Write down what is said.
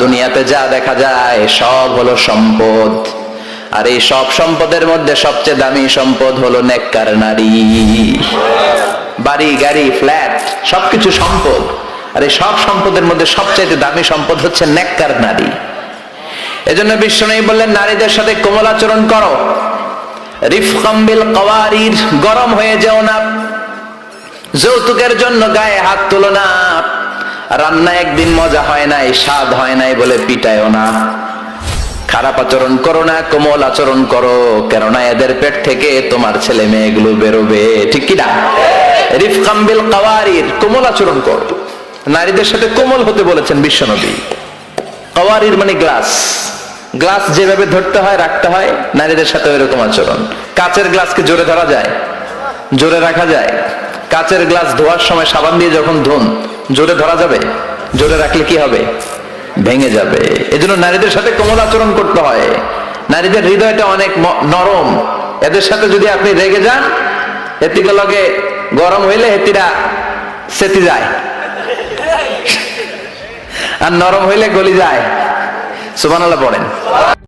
দুনিয়াতে যা দেখা যায় সব হলো সম্পদ, আর এই সব সম্পদের মধ্যে সবচেয়ে দামি সম্পদ হলো নেককার নারী। বাড়ি গাড়ি ফ্ল্যাট সবকিছু সম্পদ, আর এই সব সম্পদের মধ্যে সবচেয়ে দামি সম্পদ হচ্ছে নেককার নারী। এজন্য বিশ্বনবী বললেন, নারীদের সাথে কোমল আচরণ করো। রিফকাম বিল কওয়ারির, গরম হয়ে যেও না। যৌতুকের জন্য গায়ে হাত তুলো না। রান্না একদিন মজা হয় নাই, স্বাদ হয় নাই বলে পিটায়ও না। খারাপ আচরণ করো না, কোমল আচরণ করো, কেননা এদের পেট থেকে তোমার ছেলে মেয়েগুলো বেরোবে, ঠিক কি না? রিফকাম বিল কওয়ারির, কোমল আচরণ করো। নারীদের সাথে কোমল হতে বলেছেন বিশ্বনবী। কওয়ারির মানে গ্লাস, গ্লাস যেভাবে ধরতে হয় রাখতে হয়, নারীদের সাথে ওইরকম আচরণ। কাচের গ্লাসকে জোরে ধরা যায়? জোরে রাখা যায়? কাচের গ্লাস ধোয়ার সময় সাবান দিয়ে যখন ধুন, জোরে ধরা যাবে? জোরে রাখলে কি হবে? ভেঙে যাবে। এজন্য নারীদের সাথে কোমল আচরণ করতে হয়। নারীদের হৃদয়টা অনেক নরম, এদের সাথে যদি আপনি রেগে যান, হেতিকে লগে গরম হইলে হেতিরা সেতি যায়, আর নরম হইলে গলি যায়। সুবহানাল্লাহ পড়েন।